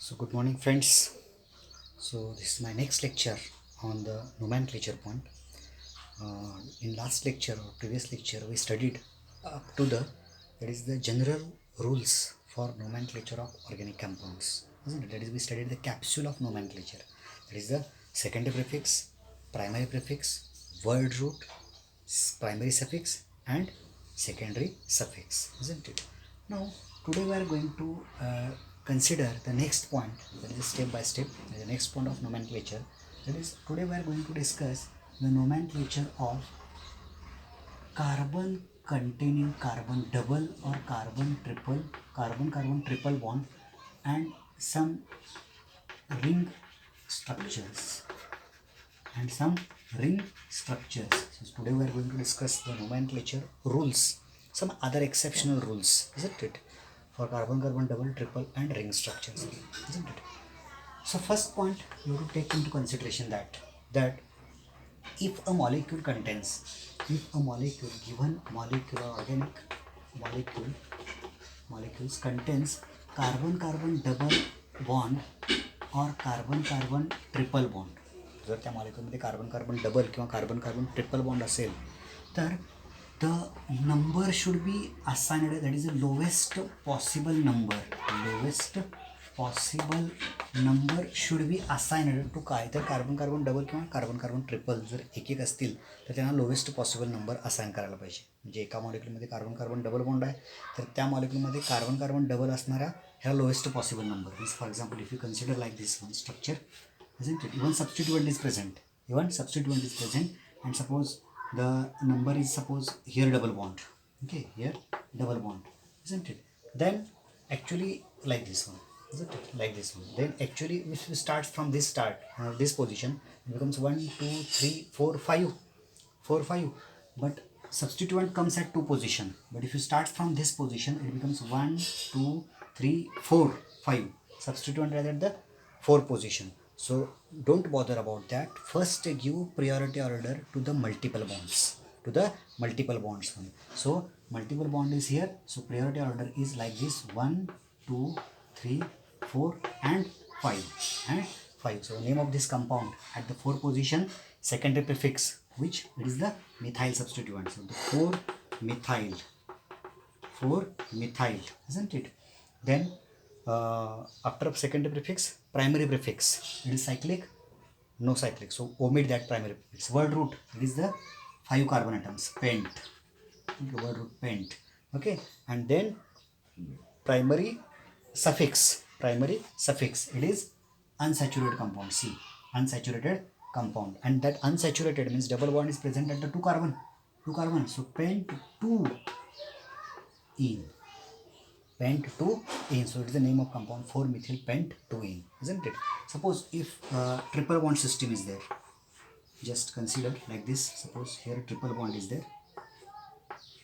So good morning friends. So this is my next lecture on the nomenclature point. In last lecture or previous lecture we studied up to that is the general rules for nomenclature of organic compounds, isn't it? That is, we studied the capsule of nomenclature. That is the secondary prefix, primary prefix, word root, primary suffix and secondary suffix, isn't it? Now today we are going to consider the next point, that is step by step the next point of nomenclature. That is, today we are going to discuss the nomenclature of carbon containing carbon double or carbon triple bond and some ring structures So today we are going to discuss the nomenclature rules, some other exceptional rules, isn't it, for carbon double, triple and ring structures, isn't it? So first point you have to take into consideration that if a molecule given molecule or organic molecules contains carbon double bond or carbon triple bond, जर त्या मॉलिक्यूलमध्ये carbon double किंवा carbon triple bond असेल तर the number should be assigned, that is the lowest possible number should be assigned to काय तर carbon double किंवा carbon triple जर एक असतील तर त्यांना लोवेस्ट पॉसिबल नंबर असाइन करायला पाहिजे. म्हणजे एका मॉलिक्यूलमध्ये कार्बन डबल बॉन्ड आहे तर त्या मॉलिक्यूलमध्ये कार्बन डबल असणाऱ्या ह्या lowest possible number. Means for example if you consider like this one structure, isn't it? Even substituent is present and suppose the number is, suppose here double bond, okay, here double bond, isn't it? Then actually like this one, isn't it, like this one, then actually if you start from this this position, it becomes 1 2 3 4 5, but substituent comes at 2 position, but if you start from this position it becomes 1 2 3 4 5, substituent is at the 4 position. So don't bother about that. First give priority order to the multiple bonds, one. So multiple bond is here, so priority order is like this: 1 2 3 4 and 5. So name of this compound at the 4 position, secondary prefix, which it is the methyl substituent. So the 4-methyl, isn't it? Then after secondary prefix, primary prefix, it is cyclic, no cyclic, so omit that primary prefix. Word root, it is the 5 carbon atoms, pent, okay, word root pent, okay. And then primary suffix, it is unsaturated compound, C, unsaturated compound, and that unsaturated means double bond is present at the 2 carbon, so pent 2 ene, so it is the name of compound 4-methyl pent 2ene, isn't it? Suppose if triple bond system is there, just consider like this. Suppose here triple bond is there,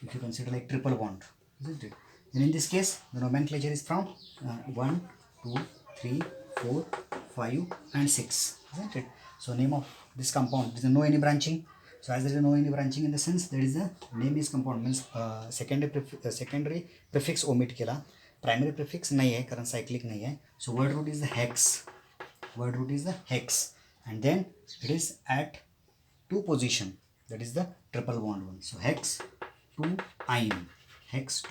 if you consider like triple bond, isn't it? Then in this case the nomenclature is from 1 2 3 4 5 and 6, isn't it? So name of this compound, there is no any branching. So as there is no any branching, in the sense there is a name is compound, means secondary prefix omit केला, primary prefix नहीं है कारण cyclic नहीं है. So word root is the hex, and then it is at 2 position, that is the triple bond one. So hex 2 ine, this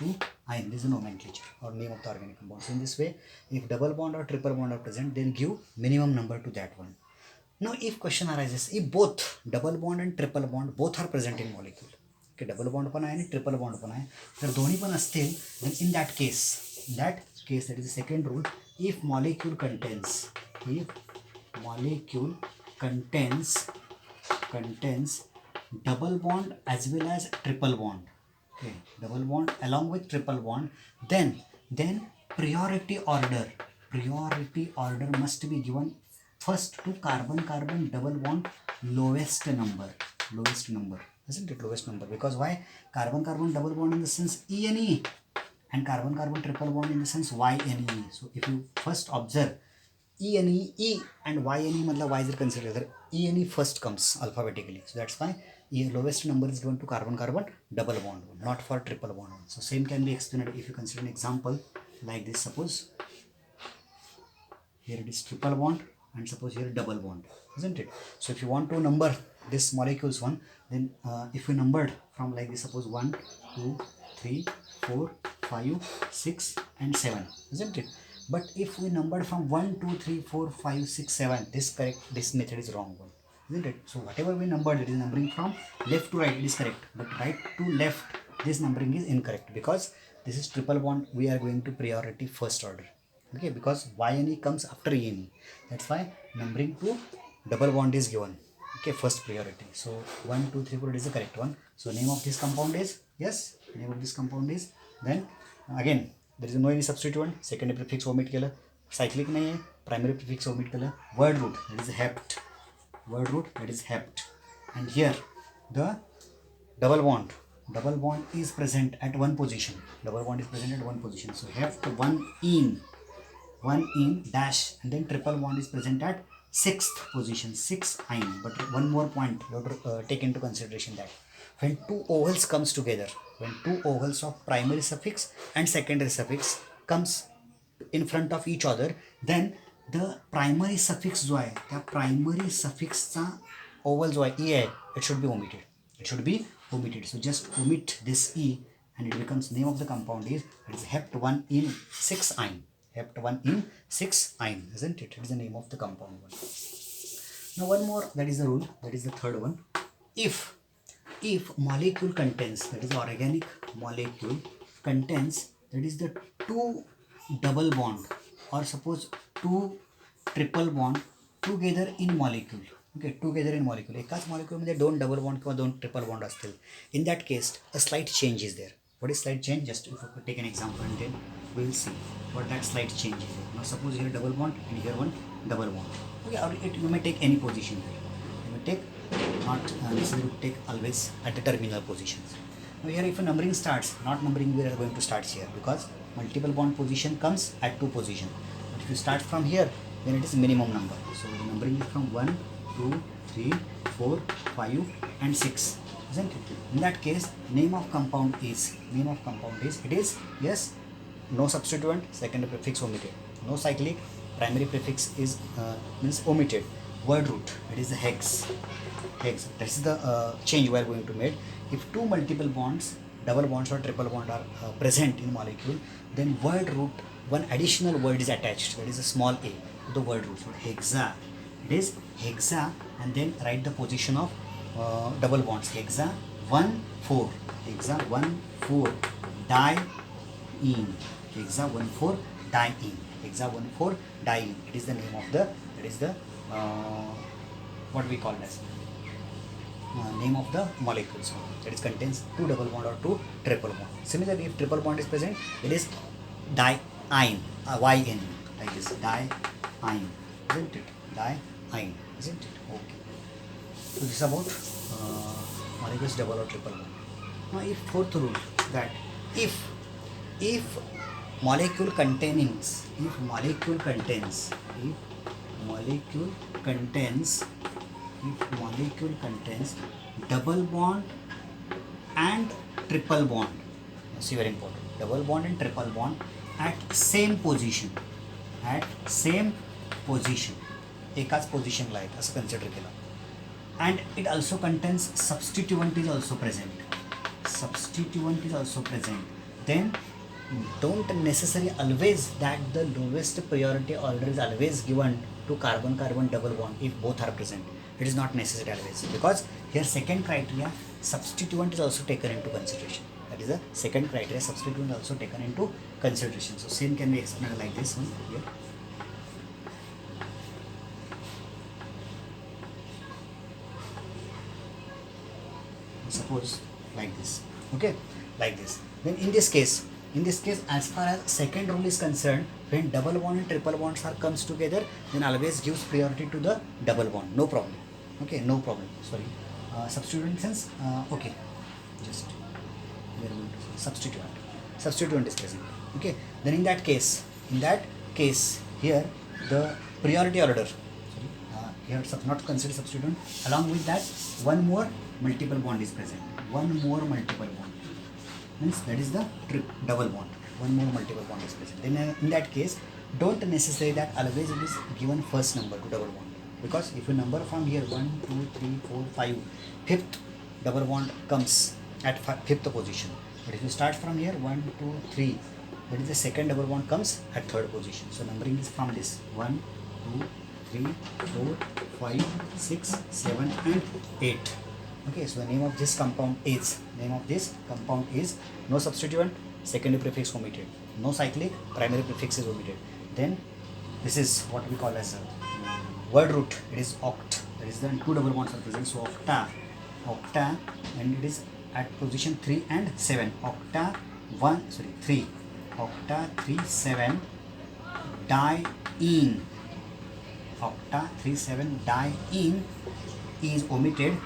is the nomenclature or name of the organic compound. So in this way, if double bond or triple bond are present, then give minimum number to that one. Now if question arises, if both double bond and triple bond both are present in molecule, okay, double bond पण आहे आणि triple bond पण आहे, तर दोन्ही पण असतील, then in that case that is the second rule: if molecule contains double bond as well as triple bond, okay, double bond along with triple bond, then priority order must be given first to carbon double bond lowest number, isn't it? Lowest number, because why? Carbon double bond in the sense E and E, and carbon triple bond in the sense Y and E. So if you first observe E and E and Y and E, मतलब Y is considered, E and E first comes alphabetically, so that's why E lowest number is given to carbon double bond, not for triple bond. So same can be explained if you consider an example like this. Suppose here it is triple bond, and suppose here double bond, isn't it? So if you want to number this molecules one, then if we numbered from like this, suppose 1 2 3 4 5 6 and 7, isn't it? But if we numbered from 1 2 3 4 5 6 7, this method is wrong one, isn't it? So whatever we numbered, it is numbering from left to right, it is correct, but right to left, this numbering is incorrect, because this is triple bond, we are going to priority first order. Okay, because YNE comes after ENE, that's why numbering to double bond is given. Okay, first priority. So 1 2 3 4, it is the correct one. So name of this compound is, yes, name of this compound is, then again there is no any substituent, secondary prefix omit केलं, cyclic नहीं है, primary prefix omit केलं, word root, that is hept, word root, that is hept, and here the double bond is present at one position, double bond is present at one position, so hept one in dash, and then triple bond is present at sixth position, 6 ine. But one more point you have to take into consideration, that when two ovals comes together, when two ovals of primary suffix and secondary suffix comes in front of each other, then the primary suffix जो आहे त्या primary suffix चा oval जो आहे e आहे, it should be omitted, it should be omitted. So just omit this e, and it becomes name of the compound is, it is hept 1 in 6 ine, hept 1 in 6 ine, isn't it? It is the name of the compound one. Now one more, that is the rule, that is the third one. If molecule contains, that is the organic molecule contains, that is the two double bond, or suppose two triple bond together in molecule, okay, together in molecule, एकाच molecule मध्ये दोन double bond किंवा दोन triple bond असतील, in that case a slight change is there. What is slight change? Just if we take an example, and then we will see what that slight change is. Now suppose here double bond and here one double bond, okay, or you may take any position here, you may take, not necessary to take always at the terminal positions. Now here if a numbering starts, not numbering we are going to start here, because multiple bond position comes at two position, but if you start from here, then it is minimum number. So the numbering is from 1 2 3 4 5 and 6, isn't it? In that case, name of compound is, it is, yes, no substituent, secondary prefix omitted, no cyclic, primary prefix is means omitted, word root, it is the hex, that is the change we are going to make. If two multiple bonds, double bonds or triple bond are present in molecule, then word root, one additional word is attached, that is a small a to the word root. So hexa, it is hexa, and then write the position of double bonds, hexa 1 4, hexa 1 4 diene, hexa 1 4 diene, hexa 1 4 diene. It is the name of the, that is the what we call as name of the molecules, that is contains two double bond or two triple bond. Similarly, if triple bond is present, it is diene, yn, like this, diene, isn't it? Diene, isn't it? Okay. So this is about molecules double or triple bond. Now if fourth rule, that if molecule contains double bond and triple bond, see, very important, double bond and triple bond at same position, एकाच पोझिशनला आहेत असं consider केलं, and it also contains substituent is also present, then don't necessarily always that the lowest priority order is always given to carbon double bond if both are present. It is not necessary always, because here second criteria, substituent is also taken into consideration. That is the second criteria, substituent is also taken into consideration. So same can be explained like this one here. Suppose like this, okay, like this. Then in this case, as far as second rule is concerned, when double bond and triple bonds are comes together, then always gives priority to the double bond, no problem. Okay, no problem. Sorry, substituent sense. Okay, just we are going to substituent is present. Okay, then in that case, here the priority order. Sorry, here not consider substituent. Along with that, one more multiple bond is present. One more multiple bond means that is the double bond. one more multiple bond is present. Then in that case, don't necessarily that always it is given first number to double bond, because if you number from here 1, 2, 3, 4, 5, fifth double bond comes at fifth position. But if you start from here 1, 2, 3, that is the second double bond comes at third position. So numbering is from this 1, 2, 3, 4, 5, 6, 7 and 8. Okay, so the name of this compound is no substituent, secondary prefix omitted, no cyclic, primary prefix is omitted. Then this is what we call as a word root. It is oct. That is the two double bonds are present. So octa, and it is at position 3 and 7. Octa 3. Octa 3 7 diene. Octa 3 7 diene is omitted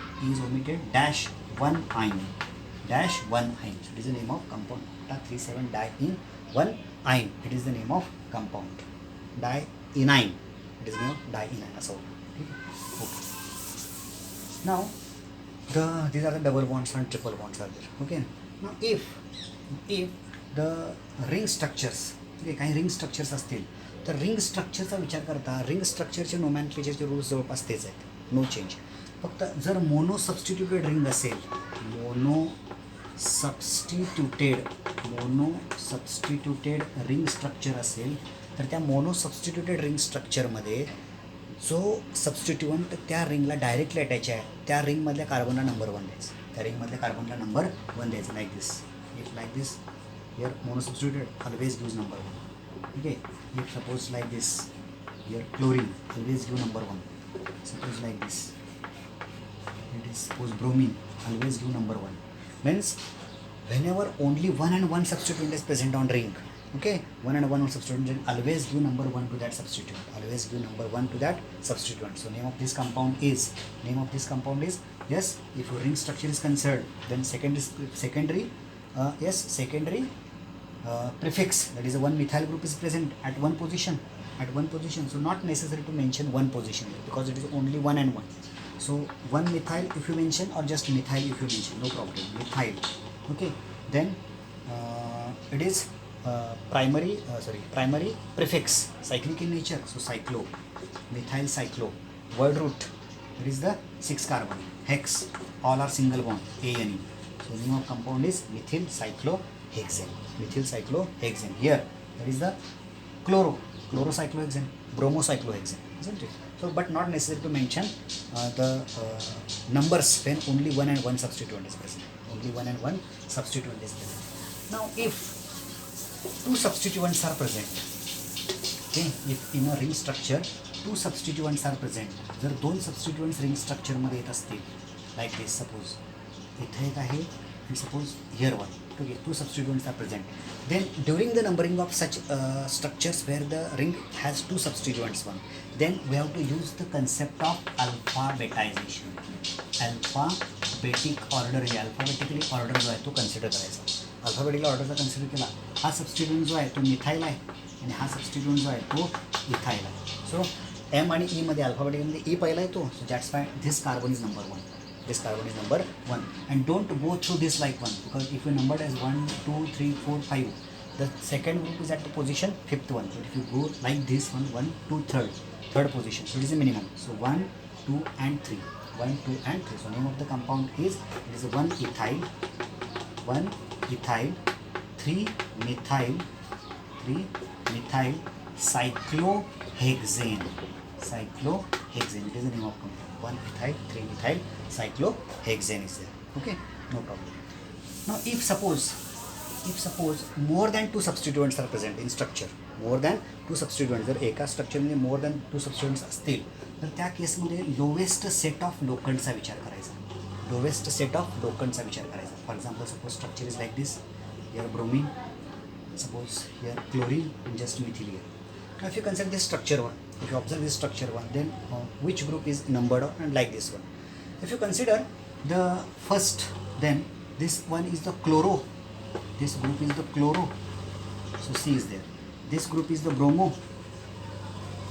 dash 1 ine. So it is the name of compound. Octa 3 7 diene 1 ine. It is the name of compound. Dienine. It is the name of dienine. So okay. Now these are the double bonds and triple bonds are there. Okay. Now if the ring structures, ठीक आहे, काही ring structures असतील तर ring स्ट्रक्चरचा विचार करता ring स्ट्रक्चरचे नोमॅनक्लेचरचे rules जवळपास तेच आहेत, नो चेंज. फक्त जर मोनो सबस्टिट्यूटेड रिंग असेल, मोनो सबस्टिट्यूटेड रिंग स्ट्रक्चर असेल तर त्या मोनो सबस्टिट्यूटेड रिंग स्ट्रक्चरमध्ये जो सबस्टिट्युएंट त्या रिंगला डायरेक्टली अटॅच आहे त्या रिंगमधल्या कार्बनला नंबर 1 द्यायचं, त्या रिंगमधल्या कार्बनला नंबर 1 द्यायचं. Like this, if like this here mono substituted always gives number 1. Okay, if suppose like this, here chlorine always give number 1. Suppose like this, it is suppose bromine always give number 1. Means whenever only one and one substituent is present on ring, okay, one and one substituent always give number 1 to that substituent, always give number 1 to that substituent. So name of this compound is yes, if your ring structure is concerned, then secondary prefix, that is a one methyl group is present at one position. So not necessary to mention one position because it is only one and one. So one methyl if you mention or just methyl if you mention, no problem, methyl. Okay, then it is primary prefix, cyclic in nature, so cyclo, methyl cyclo. Word root, it is the 6 carbon. Hex, all are single bond, ANE. So name of compound is methyl cyclohexane. Here that is the chlorocyclohexane, bromocyclohexane, isn't it? So but not necessary to mention the numbers when only one and one substituent is present. Now if two substituents are present, okay, if in a ring structure two substituents are present, जर दोन substituents ring structure मध्ये येत असतील, like this, suppose इथे एक आहे and suppose here one, okay, two substituents are present, then during the numbering of such structures where the ring has two substituents one, then we have to use the concept of alphabetization. Alphabetic order आहे, alphabetically order जो आहे तो consider करायचा. Alphabetically ऑर्डरचा consider केला, हा सबस्टिट्यूएंट जो आहे तो मिथाईल आहे आणि हा सबस्टिट्यूएंट जो आहे तो इथाईल आहे. सो एम आणि ई मध्ये अल्फाबेटिकमध्ये ई पहिला येतो, so that's why this carbon is number 1. This carbon is number 1, and don't go through this like 1, because if you numbered as 1, 2, 3, 4, 5, the second group is at the position 5th one. But if you go like this one, 1, 2, third position, so it is a minimum. So 1, 2 and 3, 1, 2 and 3. So name of the compound is, it is 1 ethyl, 3 methyl cyclohexane. It is the name of compound. 1 ethyl, 3 methyl cyclohexane is there. Okay, no problem. Now if suppose more than two substituents are present in structure, जर एका स्ट्रक्चरमध्ये more than two substituents असतील तर त्या केसमध्ये lowest set of लोकंडचा विचार करायचा. For example suppose structure is like this, here bromine, suppose here chlorine and just methyl here. Now if you consider this structure 1, if you observe this structure 1, then which group is numbered on, and like this one. If you consider the first, then this one is the chloro, this group is the chloro, so C is there. This group is the bromo,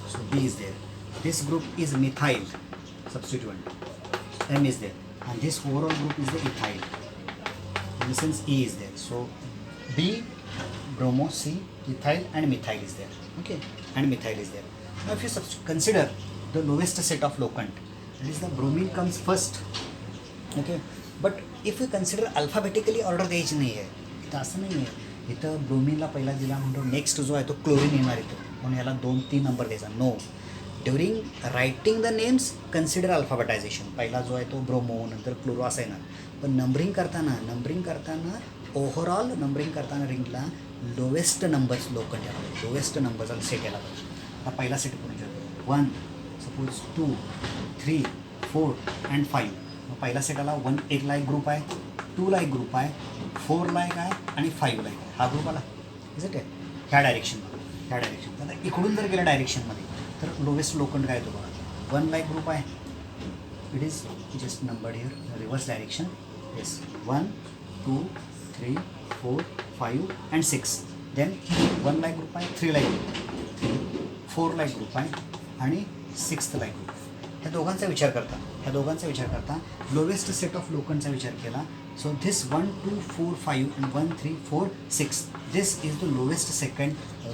so B is there. This group is methyl substituent, M is there, and this overall group is the ethyl, in the sense E is there. So bromo, C, ethyl and methyl is there. Okay, and methyl is there. Now if you consider the lowest set of locant, that is the bromine comes first. Okay, but if we consider alphabetically order द्यायची नाही आहे, इथं असं नाही आहे. इथं ब्रोमिनला पहिला दिला म्हणतो, नेक्स्ट जो आहे तो क्लोरीन येणार इथं, म्हणून याला 2-3 नंबर द्यायचा. No, during writing the names consider alphabetization. पहिला जो आहे तो ब्रोमो, नंतर क्लोरो असा येणार. पण नंबरिंग करताना ओव्हरऑल नंबरिंग करताना रिंगला लोवेस्ट नंबर्स लोकंट यायला पाहिजे, लोवेस्ट नंबरचा सेट यायला पाहिजे. हा पहिला सेट करून जातो. 1 सपोज 2 3 4 and 5. मग पहिला सेट आला. 1 ला एक ग्रुप आहे, 2 ला एक ग्रुप आहे, 4 ला एक आहे आणि 5 ला एक आहे. हा ग्रुप आला इज इट आहे ह्या डायरेक्शन. आता इकडून जर गेलं डायरेक्शनमध्ये तर लोवेस्ट लोकंट काय येतो बघा. 1 ला एक ग्रुप आहे, it is just number here reverse direction. Yes, 1 2 3 4 5 and 6. Then 1 ला एक ग्रुप आहे, 3 ला एक ग्रुप आहे, 4 ला एक ग्रुप आहे आणि 6th ला एक ग्रुप. ह्या दोघांचा विचार करता लोवेस्ट सेट ऑफ लोकंटचा विचार केला. So this 1 2 4 5 and 1 3 4 6, this is the lowest second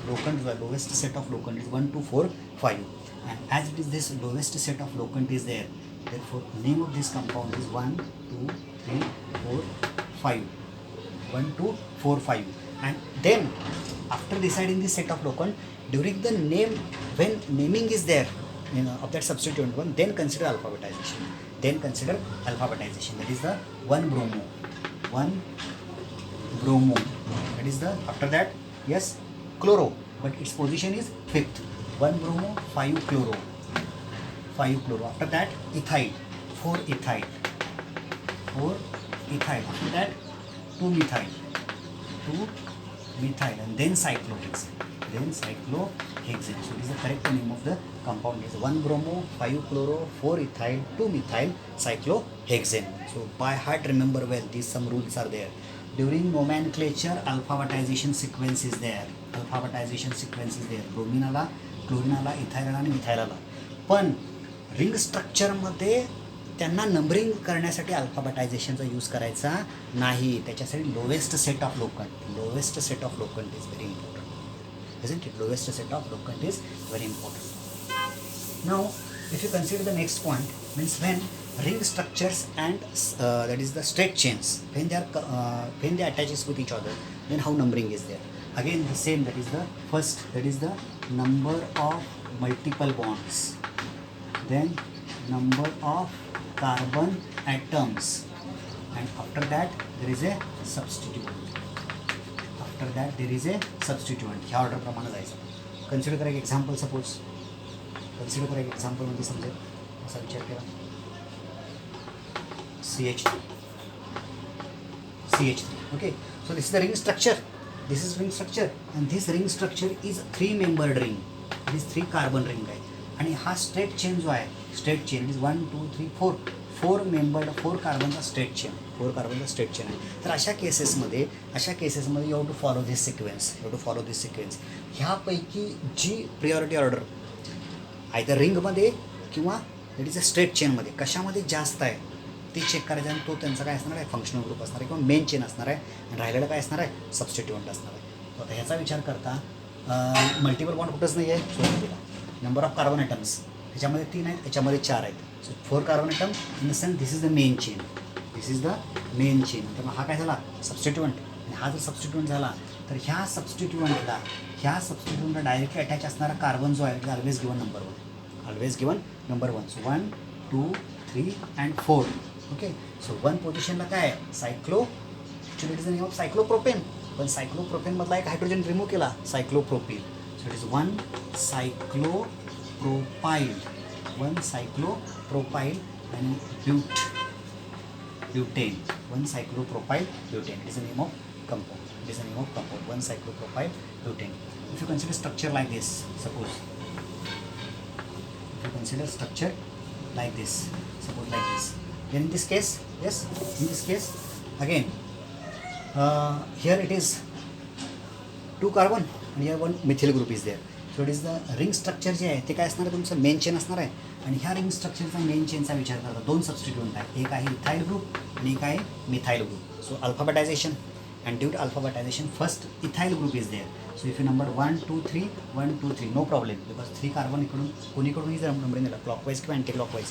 locant. Lowest set of locant is 1 2 4 5 and as it is this lowest set of locant is there, therefore name of this compound is 1 2 3 4 5, 1 2 4 5. And then after deciding this set of locant, during the name, when naming is there of that substituent one, then consider alphabetization. That is the 1 bromo, that is the, after that, yes, chloro, but its position is 5th. 1 bromo, 5 chloro. After that, ethyl, 4 ethyl. After that, 2 methyl, and then cyclohexane. So this is the correct name of the compound is 1 bromo, 5 chloro, 4 ethyl, 2 methyl, cyclohexane. So by heart remember well, these some rules are there. During nomenclature, alphabetization sequence is there. Bromine आला, chlorine आला, ethyl आला आणि methyl आला. पण ring स्ट्रक्चरमध्ये त्यांना numbering करण्यासाठी अल्फाबेटायझेशनचा use करायचा नाही. त्याच्यासाठी lowest set of locant is very important. Isn't it? Lowest set of locant is very important. Now, if you consider the next point, means when ring structures and that is the straight chains, when they attaches with each other, then how numbering is there? Again, the same. That is the first. That is the number of multiple bonds. Then number of carbon atoms, and after that there is a substituent. ह्या order प्रमाणे जायचं. Consider करा एक example. मध्ये समजेल असा विचार केला. CH3. Okay, so this is the ring structure. And this ring structure is 3-membered ring. It is 3 carbon ring आहे. आणि हा स्ट्रेट चेन जो आहे, स्ट्रेट चेन इज 1 2 3 4 मेंबर्ड 4 कार्बनचा स्ट्रेट चेन आहे. तर अशा केसेसमध्ये you have to follow this sequence. ह्यापैकी जी प्रियॉरिटी ऑर्डर आयदर रिंगमध्ये किंवा दॅट इज अ स्ट्रेट चेनमध्ये कशामध्ये जास्त आहे ते चेक करायचं. आणि तो त्यांचा काय असणार आहे, फंक्शनल ग्रुप असणार आहे किंवा मेन चेन असणार आहे. आणि राहिलेलं काय असणार आहे, सबस्टिट्युएंट असणार आहे. तर आता ह्याचा विचार करता मल्टिपल बॉन्ड कुठंच नाही आहे. सोडून दिला. नंबर ऑफ कार्बन ॲटम्स ह्याच्यामध्ये 3 आहेत, ह्याच्यामध्ये 4 आहेत. So 4 carbon atom in the sense this is the main chain. तर हा काय झाला, सबस्टिट्युएंट. आणि हा जर सबस्टिट्युएंट झाला तर ह्या सबस्टिट्युएंटला डायरेक्टली अटॅच असणारा कार्बन जो आहे it is always given number 1. So 1 2 3 and 4. Okay, so 1 पोझिशनला काय आहे, cyclo. Actually it is the name of cyclopropane. पण सायक्लोप्रोपेनमधला एक हायड्रोजन रिमूव्ह केला, सायक्लोप्रोपील. सो इट इज 1 सायक्लोप्रोपाईल आणि butane. 1 cyclopropyl butane. It is the name of compound. 1 cyclopropyl butane. If you consider structure like this, suppose like this, then in this case, again, here it is 2 carbon and here 1 methyl group is there. So it is the ring structure जे आहे ते काय असणार आहे, तुमचं main chain असणार आहे. आणि ह्या रिंग स्ट्रक्चरचा मेन चेनचा विचार करता 2 सबस्टिट्युएंट आहे. एक आहे इथाईल ग्रुप आणि एक आहे methyl group. So alphabetization and due to alphabetization first ethyl group is there. So if you number 1 2 3 1 2 3 no problem because 3 carbon इकडून कोणीकडूनही जर नंबरिंग दिला क्लॉकवाईज किंवा अँटी क्लॉकवाईज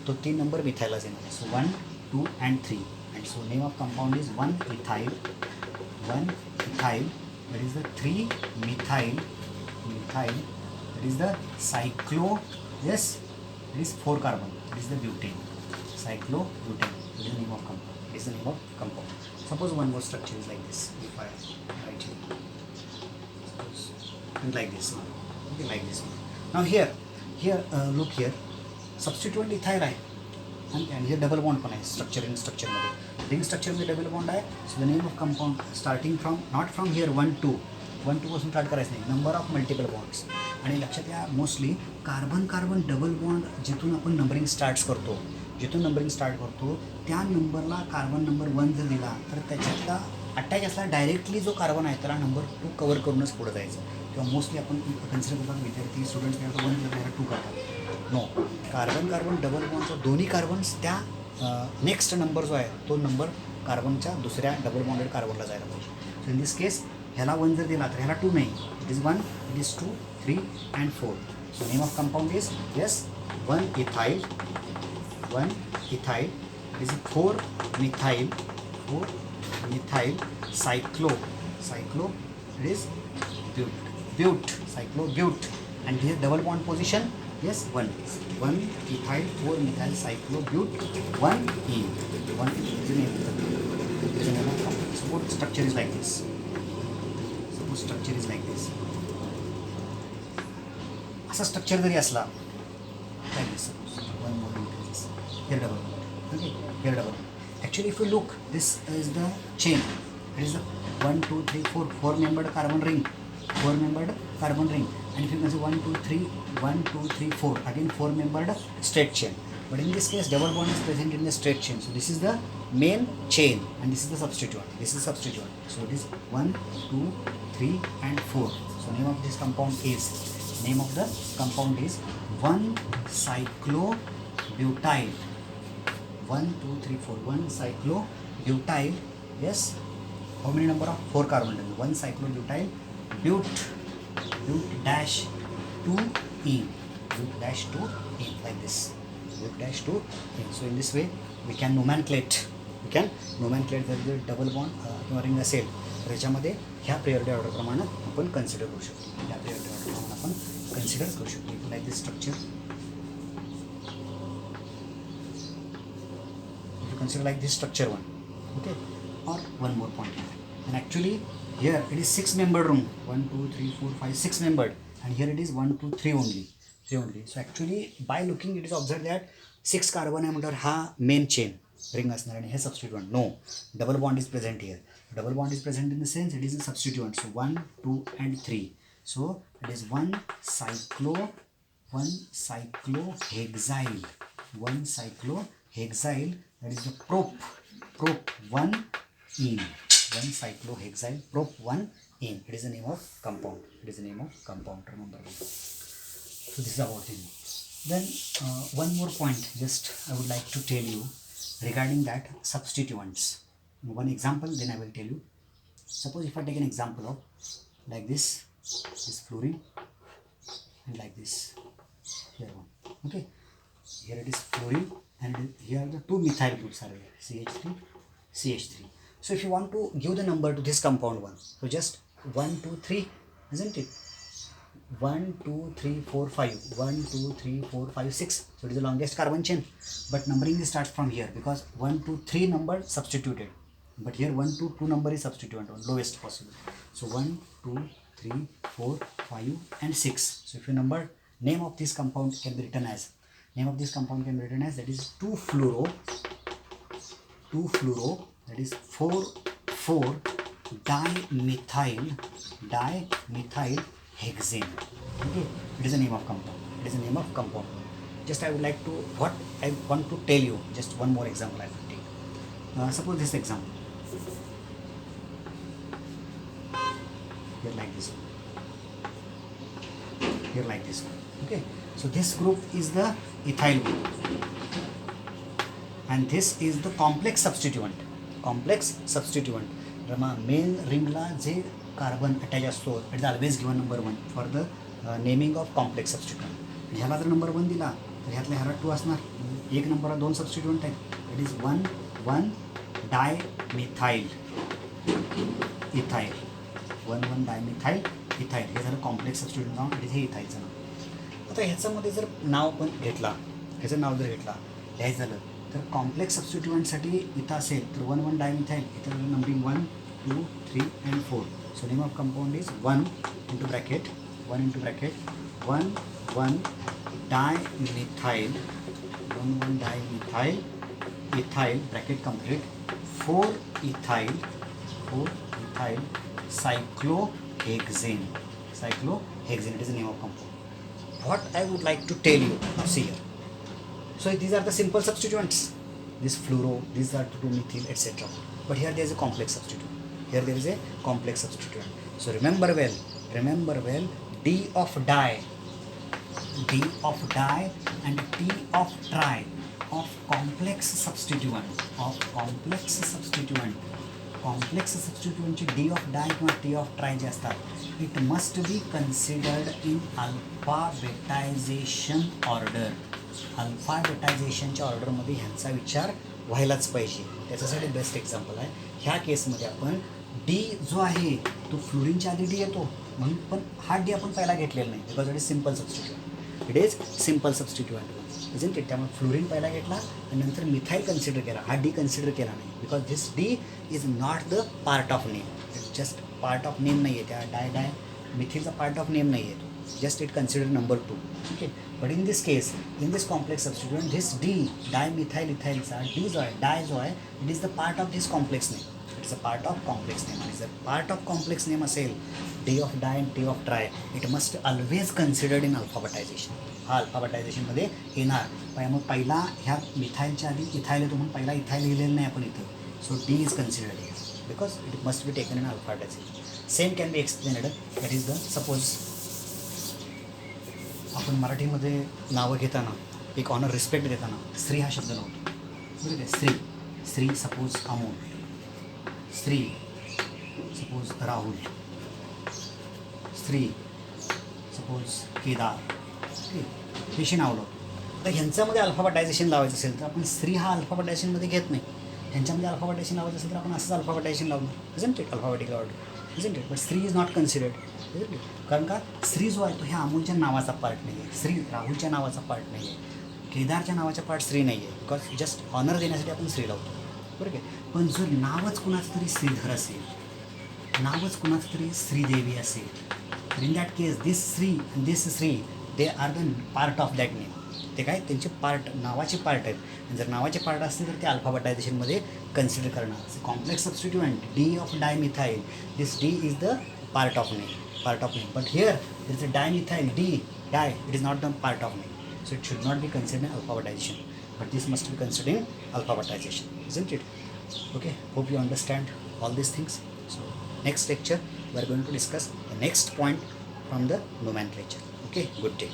तो 3 नंबर मिथायलाच येणार आहे. सो 1 2 and 3 and so name of compound is 1 ethyl that is the 3 methyl that is the cyclo, yes, it is 4 carbon, it is the butane, cyclobutane, it is the name of compound, it is the name of compound. Suppose one more structure is like this, if I write here, suppose like this one, okay, like this one. Now here look here, substituent ethyl आहे and here double bond पण आहे structure मध्ये ring structure मध्ये double bond आहे. So the name of compound starting from not from here 1 2 पासून start करायचं नाही, number of multiple bonds. आणि लक्षात घ्या मोस्टली कार्बन डबल बॉन्ड जिथून आपण नंबरिंग स्टार्ट करतो त्या नंबरला कार्बन नंबर 1 जर दिला तर त्याच्यातला अटॅच असला डायरेक्टली जो कार्बन आहे त्याला नंबर 2 कवर करूनच पुढे जायचं. किंवा मोस्टली आपण कन्सिडर करतात विद्यार्थी स्टुडंट्स काय 1 जर 2 करतात. नो, कार्बन डबल बॉन्डचा दोन्ही कार्बन्स त्या नेक्स्ट नंबर जो आहे तो नंबर कार्बनच्या दुसऱ्या डबल बॉन्डेड कार्बनला जायला पाहिजे. सो इन दिस केस ह्याला 1 जर दिला तर ह्याला 2 नाही, it is 1, it is 2, 3 and 4. So name of compound is, yes, 1 ethyl, it is 4 methyl cyclo, it is cyclobute, and here double bond position, yes, 1 ethyl 4 methyl cyclobute 1 ene is the name of compound. Suppose structure is like this. असा structure जरी असला like this, suppose one more increases here double bond, okay, here double bond. Actually if you look, this is the chain, it is the 1 2 3 4 membered carbon ring, and if you can say 1 2 3 4 again 4 membered straight chain. But in this case double bond is present in the straight chain, so this is the main chain and this is the substituent. So it is 1 2 3 and 4. So name of this compound is 1 cyclobutyl. 1 2 3 4 1 cyclobutyl, yes. How many number of 4 carbon? 1 cyclobutyl bute dash 2 ene, like this, bute dash 2 ene. So in this way we can nomenclate that the double bond किंवा ring असेल तर याच्यामध्ये ह्या priority order प्रमाणे आपण consider करू शकतो. Like this structure, you consider like this structure 1, okay, or one more point here. And actually here it is 6 membered room, 1 2 3 4 5 6 membered, and here it is 1 2 3 only. So actually by looking it is observed that 6 carbon आहे म्हटल्यावर हा main chain ring असणार आणि हे substituent. No, double bond is present here. Double bond is present in the sense it is a substituent. So 1 2 and 3. So it is 1 cyclohexyl, that is the prop 1 ene. 1 cyclohexyl prop 1 ene. It is the name of compound. Remember. So this is about it. Then one more point just I would like to tell you regarding that substituents. One example, then I will tell you. Suppose if I take an example of like this fluorine and like this here one, okay, here it is fluorine and here the 2 methyl groups are there, CH3. So if you want to give the number to this compound one, so just 1 2 3, isn't it? 1 2 3 4 5, 1 2 3 4 5 6. So it is the longest carbon chain, but numbering starts from here because 1 2 3 number substituted, but here 1 2 2 number is substituent on lowest possible. So 1 2 3 4 5 and 6. So if you number, name of this compound can be written as that is 2 fluoro, that is 4 dimethyl hexane. Okay, it is the name of compound. Just I would like to, what I want to tell you, just one more example I will take. Suppose this example here like this one, okay. So this group is the ethyl group and this is the complex substituent. रमा main रिंगला जे carbon attach असतो it is always given number 1 for the naming of complex substituent. ह्याला जर number 1 दिला तर ह्यातल्या ह्याला 2 असणार. एक नंबरला 2 सबस्टिट्यूएंट आहेत. It is 1 di methyl ethyl. 1 di methyl ethyl हे झालं कॉम्प्लेक्स सबस्टिट्यूएंट नाव. इट इज हे इथाईलचं नाव. आता ह्याच्यामध्ये जर नाव पण घेतला, ह्याचं नाव जर घेतला लिहायचं झालं तर कॉम्प्लेक्स सबस्टिट्यूएंटसाठी इथं असेल तर 1 डायमिथाईल. इथं numbering 1 2 3 and 4. So name of compound is 1 into bracket 1 dimethyl 1 dimethyl ethyl bracket complete 4 ethyl cyclohexane. Cyclohexane, it is the name of compound. What I would like to tell you now, see here. So these are the simple substituents. This fluoro, these are 2-methyl, etc. But here there is a complex substituent. So remember well, D of di and T of tri of complex substituent. Complex सबस्टिट्यूएंटची D of di किंवा T of tri जे असतात it must be considered in alphabetization order. अल्फाबेटायझेशनच्या ऑर्डरमध्ये ह्यांचा विचार व्हायलाच पाहिजे. त्याच्यासाठी बेस्ट एक्झाम्पल आहे ह्या केसमध्ये आपण डी जो आहे तो फ्लोरीनच्या आधी डी येतो म्हणून, पण हा डी आपण पहिला घेतलेला नाही because it is simple substituent. It is simple substituent isn't it. त्यामुळे फ्लोरीन पहिला घेतला आणि नंतर मिथाईल कन्सिडर केला. हा डी कन्सिडर केला नाही because this D is not the part of name. It just part of name नाही आहे. त्या डाय मिथिलचा पार्ट ऑफ नेम नाही आहे तो. Just it consider number 2. Okay. But in this case in this complex substituent this D dimethyl इथाईलचा D जो आहे डाय जो आहे it is the part of this complex name. It is a part of complex name. आणि जर part of complex name असेल D of di and T of tri it must always considered in alphabetization. हा अल्फाबेटायझेशनमध्ये येणार. मग पहिला ह्या मिथाईलच्या आधी ethyl येतो म्हणून पहिला इथाईल लिहिलेलं नाही आपण इथं. So D is considered here because it must be taken in alphabetization. Same can be explained. That is the suppose आपण मराठीमध्ये नावं घेताना एक ऑनर रिस्पेक्ट देताना स्त्री हा शब्द लावतो. बरोबर आहे. स्त्री सपोज अमोल, स्त्री सपोज राहुल, स्त्री सपोज केदार. हे नाव लावतो. तर ह्यांच्यामध्ये अल्फाबेटायझेशन लावायचं असेल तर आपण स्त्री हा अल्फाबेटायझेशनमध्ये घेत नाही. ह्यांच्यामध्ये अल्फाबेटायझेशन लावायचं असेल तर आपण असंच अल्फाबेटायझेशन लावणार. Isn't it alphabetical order isn't it. But stri is not considered. Isn't it. कारण का स्त्री जो आहे तो ह्या अमोलच्या नावाचा पार्ट नाही आहे. स्त्री राहुलच्या नावाचा पार्ट नाही आहे. केदारच्या नावाचा पार्ट स्त्री नाही आहे. बिकॉज जस्ट ऑनर देण्यासाठी आपण स्त्री लावतो. बरोबर आहे. पण जर नावच कुणाचं तरी श्रीधर असेल, नावच कुणाचं तरी श्रीदेवी असेल तर in that case this Shri they are the part of that name. ते काय त्यांचे पार्ट नावाचे पार्ट आहेत. आणि जर नावाचे पार्ट असतील तर ते अल्फाबेटायझेशनमध्ये कन्सिडर करणार. Complex substituent D of dimethyl this D is the part of name. But here there is a dimethyl D di it is not the part of name. So it should not be considered in alphabetization, but this must be considered in alphabetization, isn't it? Okay, hope you understand all these things. So next lecture we are going to discuss the next point from the nomenclature. Okay, good day.